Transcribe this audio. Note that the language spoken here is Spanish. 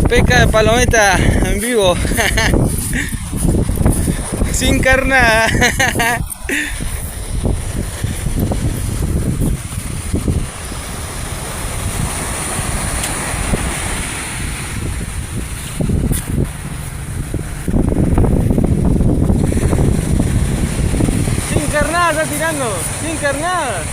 Pesca de palometa en vivo. Sin carnada. Sin carnada está tirando. Sin carnada.